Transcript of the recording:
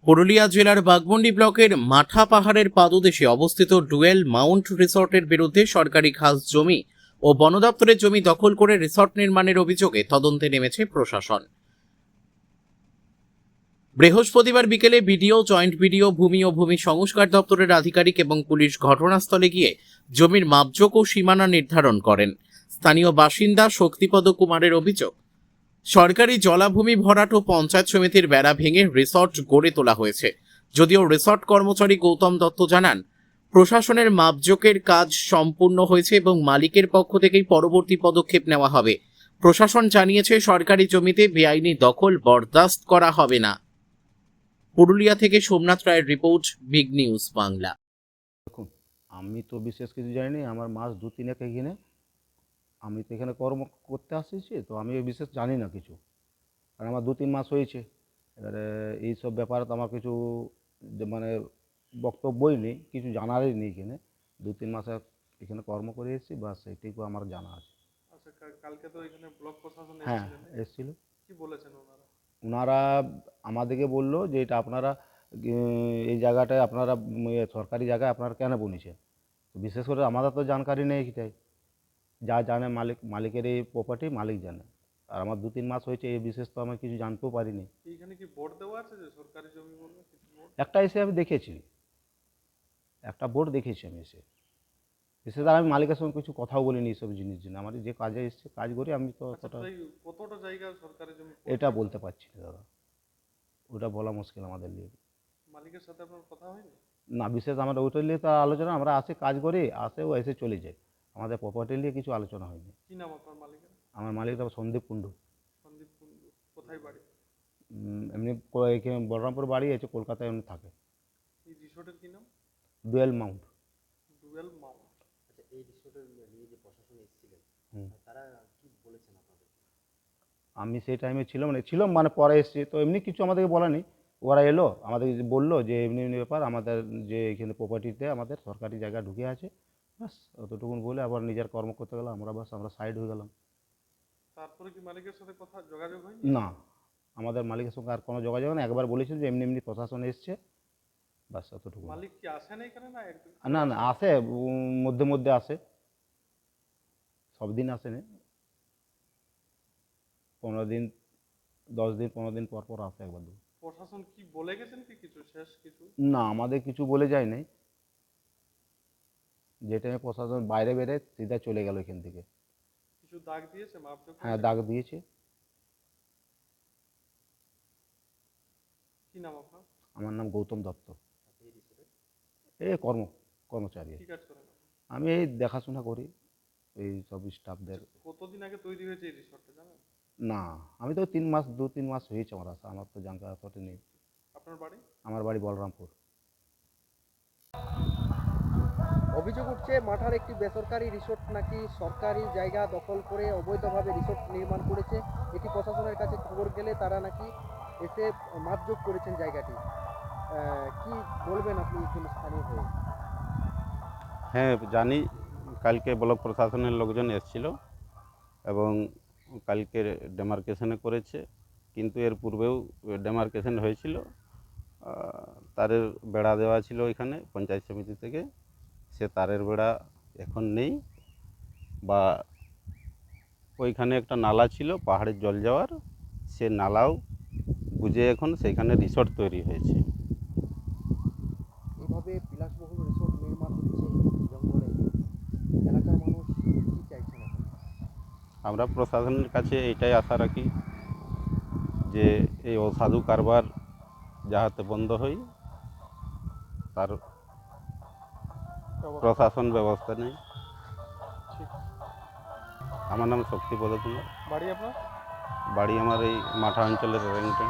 পুরুলিয়া জেলার বাঘমুন্ডি ব্লকের মাঠা পাহাড়ের পাদদেশে অবস্থিত ডুয়েল মাউন্ট রিসর্টের বিরুদ্ধে সরকারি খাস জমি ও বন দপ্তরের জমি দখল করে রিসর্ট নির্মাণের অভিযোগে তদন্তে নেমেছে প্রশাসন। বৃহস্পতিবার বিকেলে বিডিও, জয়েন্ট বিডিও, ভূমি ও ভূমি সংস্কার দপ্তরের আধিকারিক এবং পুলিশ ঘটনাস্থলে গিয়ে জমির মাপজোক ও সীমানা নির্ধারণ করেন। স্থানীয় বাসিন্দা শক্তিপদ কুমারের অভিযোগ, সরকারি জলাভূমি ভরাট ও পঞ্চায়েত সমিতির বেড়া ভেঙে রিসর্ট গড়ে তোলা হয়েছে। যদিও রিসর্ট কর্মচারী গৌতম দত্ত জানান, প্রশাসনের মাপজোকের কাজ সম্পূর্ণ হয়েছে এবং মালিকের পক্ষ থেকেই পরবর্তী পদক্ষেপ নেওয়া হবে। প্রশাসন জানিয়েছে সরকারি জমিতে বেআইনি দখল বরদাস্ত করা হবে না। পুরুলিয়া থেকে সোমনাথ রায়ের রিপোর্ট, বিগ নিউজ বাংলা। দেখুন, আমি তো বিশেষ কিছু জানি, আমার মাস 2-3 এখানে আমি তো এখানে কর্ম করতে আসছি, তো আমি বিশেষ জানি না কিছু, কারণ আমার 2-3 মাস হয়েছে। এবারে এইসব ব্যাপারে তো আমার কিছু মানে বক্তব্যই নেই, কিছু জানারই নেই। এখানে 2-3 মাস এখানে কর্ম করে এসেছি, বাস সেইটুকু আমার জানা আছে। আচ্ছা, কালকে তো এখানে ব্লক প্রশাসন হ্যাঁ, এসেছিলেন, এসেছিল। কি বলেছেন ওনারা? ওনারা আমাদেরকে বললো যে এটা আপনারা এই জায়গাটায় আপনারা সরকারি জায়গায় আপনারা কেন বনিছেন। বিশেষ করে আমাদের তো জানকারি নেই এটাই, যা জানে মালিকের এই প্রপার্টি মালিক জানে। আর আমার 2-3 মাস হয়েছে, এই বিশেষ তো আমি কিছু জানতেও পারিনি। এইখানে কি বোর্ড দেওয়া আছে যে সরকারি জমি বলবে কিছু বোর্ড? একটা এসে আমি দেখেছি, একটা বোর্ড দেখেছি আমি এসে। বিশেষ আর আমি মালিকের সঙ্গে কিছু কথাও বলিনি এইসব জিনিস জন্য। আমার যে কাজে এসছে কাজ করি আমি, তো আচ্ছা, অতটা তাই কতটা জায়গা সরকারি জমি এটা বলতে পারছি না দাদা, ওটা বলা মুশকিল আমাদের নিয়ে। মালিকের সাথে আপনার কথা হয়নি? না, বিশেষ আমরা ওইটা নিয়ে তো আলোচনা, আমরা আসে কাজ করি, আসে ও এসে চলে যায়, আমাদের প্রপার্টি নিয়ে কিছু আলোচনা হয়নি। কি নাম আপনার মালিকের? আমার মালিক তো সন্দীপ কুণ্ডু। সন্দীপ কুণ্ডু। কোথায় বাড়ি? এমনি এখানে বলরামপুর বাড়ি আছে, কলকাতায় এমনি থাকে। এই রিসোর্টের কি নাম? Dual Mount. Dual Mount. আচ্ছা, এই রিসোর্টের নিয়ে যে প্রশাসন এসেছিলেন, তারা কি বলেছেন আপনাদের? আমি সেই টাইমে ছিলাম মানে পরে এসেছি, তো এমনি কিছু আমাদেরকে বলেনি। ওরা এলো আমাদের বললো যে এমনি এমনি ব্যাপার, আমাদের যে এখানে প্রপার্টিতে আমাদের সরকারি জায়গা ঢুকে আছে, ব্যাস অতটুকুন বলে আবার নিজের কর্ম করতে গেলাম আমরা সাইড হয়ে গেলাম। তারপরে কি মালিকের সাথে কথা যোগাযোগ হয়নি? না, আমাদের মালিকের সঙ্গে আর কোনো যোগাযোগ না। একবার বলেছিল যে এমনি এমনি প্রশাসন এসছে, ব্যাস অতটুকু। মালিক কি আসেন এখানে না একদিন? না না, আসে, মধ্যে মধ্যে আসে, সব দিন আসে না, 15 দিন 10 দিন 15 দিন পর পর আসে একবার দু। প্রশাসন কি বলে গেছেন কি কিছু শেষ কিছু? না, আমাদের কিছু বলে যায় নাই। যে টাইমে প্রশাসন বাইরে বেরে সিধা চলে গেল এখান থেকে। কিছু দাগ দিয়েছে মাপজোক? হ্যাঁ, দাগ দিয়েছে। কি নাম আপনার? আমার নাম গৌতম দত্ত। এই রিসোর্টে এই কর্মচারী। কি কাজ করেন আপনি? আমি এই দেখাশোনা করি এই সব স্টাফদের। কতদিন আগে তৈরি হয়েছে এই রিসোর্টটা জানেন? না, আমি তো 2-3 মাস হয়েছে আমার আসা, আমার তো জানকার অতটা নেই। আপনার বাড়ি? আমার বাড়ি বলরামপুর। অভিযোগ উঠছে মাঠার একটি বেসরকারি রিসোর্ট নাকি সরকারি জায়গা দখল করে অবৈধভাবে রিসোর্ট নির্মাণ করেছে। এটি প্রশাসনের কাছে খবর গেলে তারা নাকি এসে মাপজোক করেছেন জায়গাটি। কি বলবেন আপনি একজন স্থানীয় হয়ে? হ্যাঁ, জানি। কালকে ব্লক প্রশাসনের লোকজন এসেছিল এবং কালকে ডেমার্কেশনে করেছে, কিন্তু এর পূর্বেও ডেমার্কেশন হয়েছিল। তারের বেড়া দেওয়া ছিল এখানে পঞ্চায়েত সমিতি থেকে, সে তারের বেড়া এখন নেই, বা ওইখানে একটা নালা ছিল পাহাড়ের জল যাওয়ার, সে নালাও বুঝে এখন সেখানে রিসর্ট তৈরি হয়েছে। এইভাবে বিলাসবহুল রিসোর্ট নির্মাণ হচ্ছে জঙ্গলে, এলাকার মানুষ কি চাইছেন এখন? আমরা প্রশাসনের কাছে এইটাই আশা রাখি যে এই অসাধু কারবার যাহাতে বন্ধ হয়, তার প্রশাসন ব্যবস্থা নেই। ঠিক। আমার নাম শক্তিপদ কুমার। বাড়ি আপনার? বাড়ি আমার এই মাঠা অঞ্চলের রেঙ্গটেন।